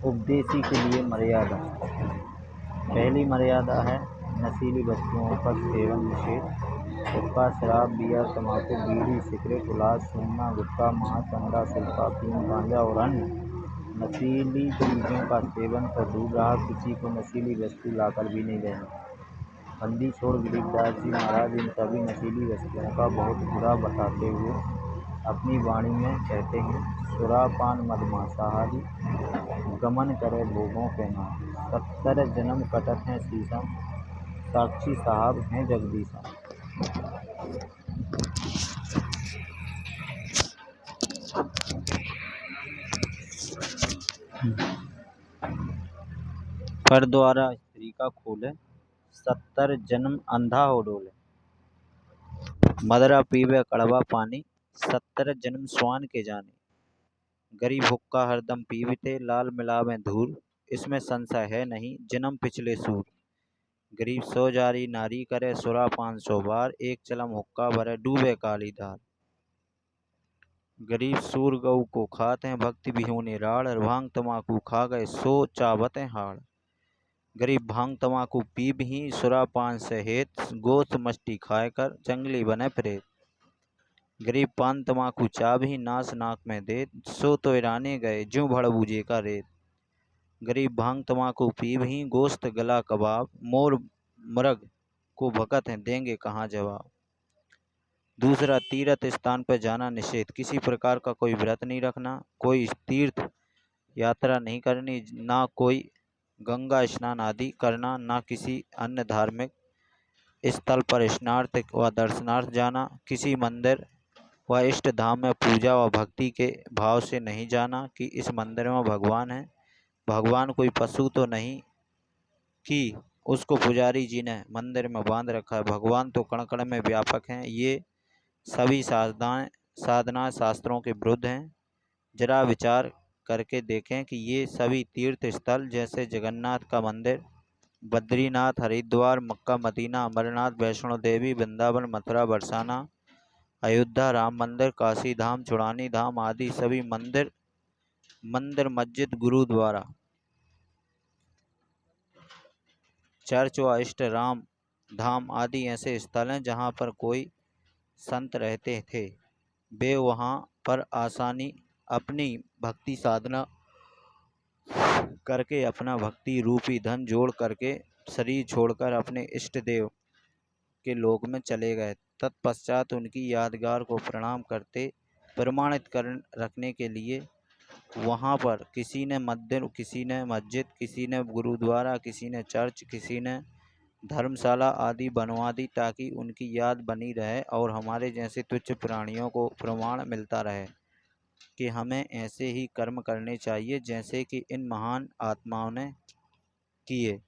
उपदेशी के लिए मर्यादा। पहली मर्यादा है नशीली वस्तुओं का सेवन निषेध। हुक्का, शराब, बियर, तंबाकू, बीड़ी, सिगरेट, उल्लास, सूंघना, गुटखा, मांस, अंडा, सुल्फा, अफीम, गांजा और अन्य नशीली चीज़ों का सेवन तो दूर रहा, किसी को नशीली वस्तु लाकर भी नहीं देनी। बंदी छोड़ गिरिदास जी महाराज इन सभी नशीली वस्तुओं का बहुत बुरा बताते हुए अपनी वाणी में कहते हैं, सुरापान मद मांसाहारी, गमन करे भोगों के नाम, 70 जन्म कटत हैं शीशम, साक्षी साहब हैं जगदीशम। पर द्वारा स्त्री का खोले, 70 जन्म अंधा हो डोले। मदरा पीवे कड़वा पानी, 70 जन्म स्वान के जाने। गरीब हुक्का हरदम पीवते, लाल मिलावे धूल, इसमें संशय है नहीं जन्म पिछले सूर। गरीब सो जारी नारी करे, सुरा 500 बार, एक चलम हुक्का भरे डूबे काली धार। गरीब सूर गऊ को खाते हैं, भक्ति बिहोने राड़, भांग तमाकू खा गए सो चावत हाड़। गरीब भांग तमाकू पीब ही, सुरा पान से हेत, गोश्त मस्ती खाए कर जंगली बने प्रेत। गरीब पान तमाकू चाब ही, नास नाक में देत, सो तो ईराने गए ज्यों भड़ बूझे का रेत। गरीब भांग तमाकू पीब ही, गोश्त गला कबाब, मोर मृग को भकत हैं देंगे कहाँ जवाब। दूसरा, तीर्थ स्थान पर जाना निषेध। किसी प्रकार का कोई व्रत नहीं रखना, कोई तीर्थ यात्रा नहीं करनी, ना कोई गंगा स्नान आदि करना, ना किसी अन्य धार्मिक स्थल पर स्नानार्थ व दर्शनार्थ जाना, किसी मंदिर व इष्ट धाम में पूजा व भक्ति के भाव से नहीं जाना कि इस मंदिर में भगवान है, भगवान कोई पशु तो नहीं कि उसको पुजारी जी ने मंदिर में बांध रखा है, भगवान तो कण कण में व्यापक हैं। ये सभी साधना शास्त्रों के विरुद्ध हैं। जरा विचार करके देखें कि ये सभी तीर्थ स्थल जैसे जगन्नाथ का मंदिर, बद्रीनाथ, हरिद्वार, मक्का, मदीना, अमरनाथ, वैष्णो देवी, वृंदावन, मथुरा, बरसाना, अयोध्या, राम मंदिर, काशी धाम, चुड़ानी धाम आदि सभी मंदिर मस्जिद, गुरुद्वारा, चर्च व इष्ट राम धाम आदि ऐसे स्थल हैं जहाँ पर कोई संत रहते थे। वे वहाँ पर आसानी अपनी भक्ति साधना करके अपना भक्ति रूपी धन जोड़ करके शरीर छोड़कर अपने इष्ट देव के लोक में चले गए। तत्पश्चात उनकी यादगार को प्रणाम करते प्रमाणित कर रखने के लिए वहाँ पर किसी ने मंदिर, किसी ने मस्जिद, किसी ने गुरुद्वारा, किसी ने चर्च, किसी ने धर्मशाला आदि बनवा दी ताकि उनकी याद बनी रहे और हमारे जैसे तुच्छ प्राणियों को प्रमाण मिलता रहे कि हमें ऐसे ही कर्म करने चाहिए जैसे कि इन महान आत्माओं ने किए।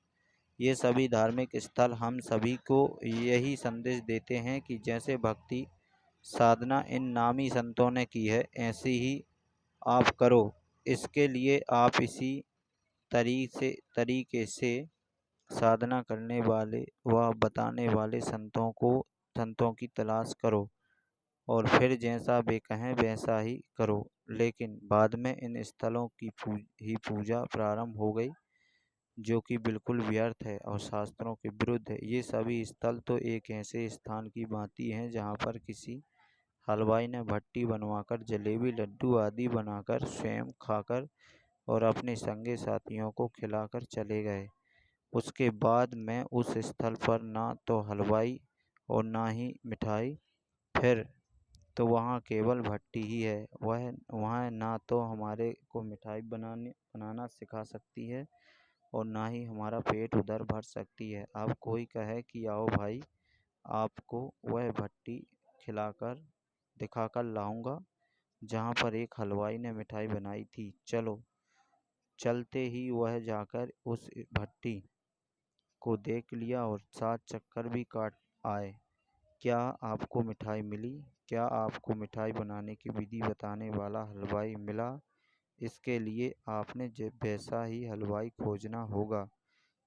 ये सभी धार्मिक स्थल हम सभी को यही संदेश देते हैं कि जैसे भक्ति साधना इन नामी संतों ने की है ऐसी ही आप करो। इसके लिए आप इसी तरीके से साधना करने वाले व बताने वाले संतों की तलाश करो और फिर जैसा वे कहें वैसा ही करो। लेकिन बाद में इन स्थलों की पूजा प्रारंभ हो गई जो कि बिल्कुल व्यर्थ है और शास्त्रों के विरुद्ध है। ये सभी स्थल तो एक ऐसे स्थान की भांति हैं जहाँ पर किसी हलवाई ने भट्टी बनवाकर जलेबी, लड्डू आदि बनाकर स्वयं खाकर और अपने संगी साथियों को खिलाकर चले गए। उसके बाद में उस स्थल पर ना तो हलवाई और ना ही मिठाई, फिर तो वहाँ केवल भट्टी ही है। वहाँ ना तो हमारे को मिठाई बनाना सिखा सकती है और ना ही हमारा पेट उधर भर सकती है। अब कोई कहे कि आओ भाई, आपको वह भट्टी खिलाकर दिखाकर लाऊंगा जहाँ पर एक हलवाई ने मिठाई बनाई थी। चलो। चलते ही वह जाकर उस भट्टी को देख लिया और 7 चक्कर भी काट आए। क्या आपको मिठाई मिली? क्या आपको मिठाई बनाने की विधि बताने वाला हलवाई मिला? इसके लिए आपने वैसा ही हलवाई खोजना होगा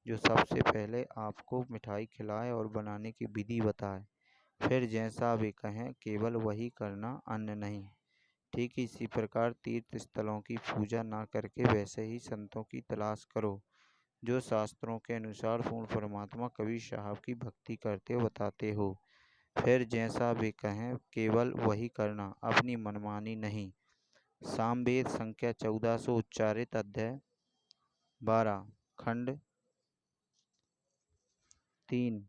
जो सबसे पहले आपको मिठाई खिलाए और बनाने की विधि बताए। फिर जैसा वे कहें केवल वही करना, अन्य नहीं। ठीक इसी प्रकार तीर्थ स्थलों की पूजा ना करके वैसे ही संतों की तलाश करो जो शास्त्रों के अनुसार पूर्ण परमात्मा कबीर साहब की भक्ति करते हो बताते हो। फिर जैसा वे कहें केवल वही करना, अपनी मनमानी नहीं। सामवेद संख्या 1400 उच्चारित अध्याय 12 खंड 3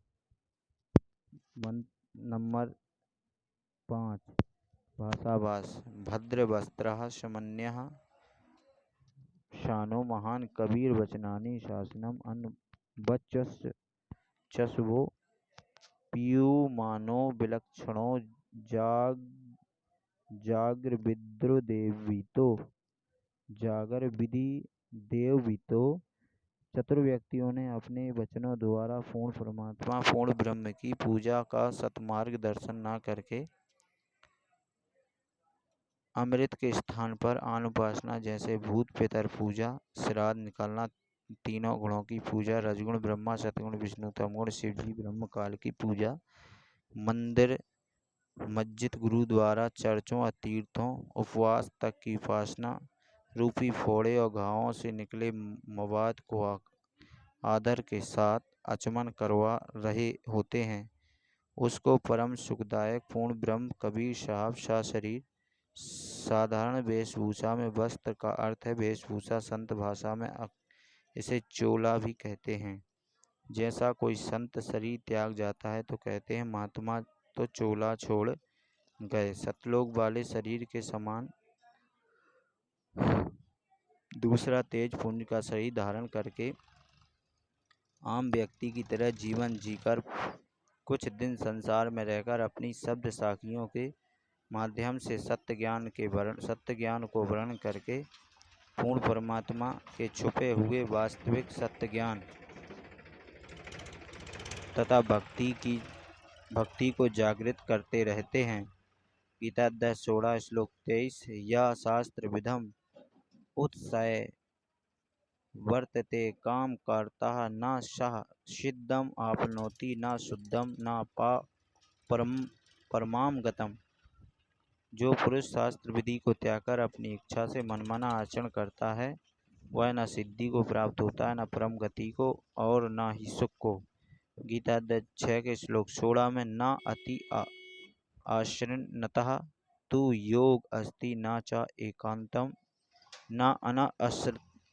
नंबर 5 भाषाभास भद्रवस्त्रः शमन्यः शानो महान कबीर वचनानि शासनम अनबच्चस्वो पीयूमानो विलक्षणो जागर विधि देववितो। चतुर व्यक्तियों ने अपने वचनों द्वारा पूर्ण परमात्मा पूर्ण ब्रह्म की पूजा का सतमार्ग दर्शन न करके अमृत के स्थान पर आन उपासना जैसे भूत पितर पूजा, श्राद्ध निकालना, तीनों गुणों की पूजा, रजगुण ब्रह्मा, सतगुण विष्णु, तमगुण शिवजी, ब्रह्म काल की पूजा, मंदिर मस्जिद गुरुद्वारा चर्चों और तीर्थों उपवास तक की उपासना रूपी फोड़े और घावों से निकले मवाद को आदर के साथ आचमन करवा रहे होते हैं, उसको परम सुखदायक पूर्ण ब्रह्म कबीर साहब सशरीर साधारण वेशभूषा में, वस्त्र का अर्थ है वेशभूषा, संत भाषा में इसे चोला भी कहते हैं। जैसा कोई संत शरीर त्याग जाता है तो कहते हैं महात्मा तो चोला छोड़ गए। सतलोक वाले शरीर के समान दूसरा तेज पुण्य का शरीर धारण करके आम व्यक्ति की तरह जीवन जीकर कुछ दिन संसार में रहकर अपनी शब्द साखियों के माध्यम से सत्य ज्ञान को वर्णन करके पूर्ण परमात्मा के छुपे हुए वास्तविक सत्य ज्ञान तथा भक्ति को जागृत करते रहते हैं। गीता 10:16 श्लोक 23 या शास्त्र विधम उत्सय वर्तते काम करता न सह सिद्धम आपनोति न शुद्धम न परमाम गतम। जो पुरुष शास्त्र विधि को त्याग कर अपनी इच्छा से मनमाना आचरण करता है वह न सिद्धि को प्राप्त होता है, न परम गति को और न ही सुख को। गीता 6 के श्लोक 16 में न अति आश्रयन्तः तु योग अस्ति न च एकांतम न अन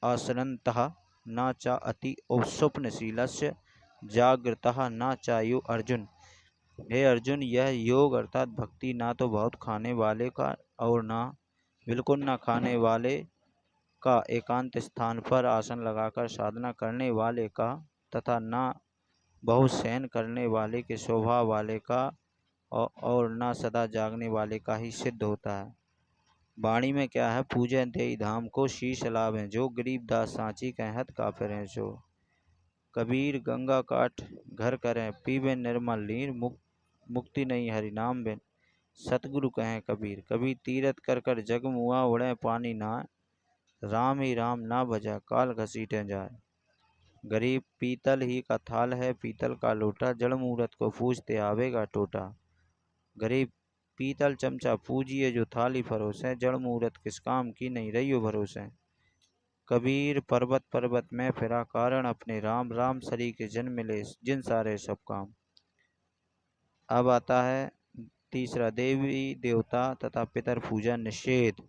आश्रयन्तः न च अति स्वप्नशीलस्य जागृतः न चायु। अर्जुन, हे अर्जुन, यह योग अर्थात भक्ति ना तो बहुत खाने वाले का और ना बिल्कुल ना खाने वाले का, एकांत स्थान पर आसन लगाकर साधना करने वाले का तथा ना बहुत सहन करने वाले के स्वभाव वाले का और ना सदा जागने वाले का ही सिद्ध होता है। वाणी में क्या है, पूजन तेई धाम को शीश लाभ है, जो गरीबदास सांची कहत का फिरें सो। कबीर गंगा काट घर करें पीवे निर्मल नीर, मुक्ति नहीं हरि नाम बिन। सतगुरु कहें कबीर, कभी तीरथ कर कर जग मुआ उड़े पानी ना, राम ही राम ना भजा काल घसीटे जाए। गरीब पीतल ही का थाल है पीतल का लोटा, जड़ मूरत को पूजते आवेगा टोटा। गरीब पीतल चमचा पूजिए जो थाली फरोसे, जड़ मूरत किस काम की नहीं रहियो भरोसे। कबीर पर्वत पर्वत में फिरा कारण अपने राम, राम सरी के जन्म मिले जिन सारे सब काम। अब आता है तीसरा, देवी देवता तथा पितर पूजा निषेध।